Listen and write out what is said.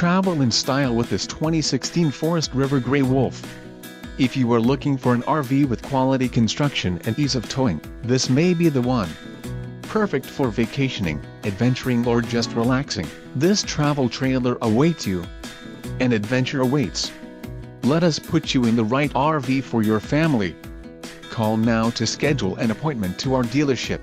Travel in style with this 2016 Forest River Grey Wolf. If you are looking for an RV with quality construction and ease of towing, this may be the one. Perfect for vacationing, adventuring or just relaxing, this travel trailer awaits you. An adventure awaits. Let us put you in the right RV for your family. Call now to schedule an appointment to our dealership.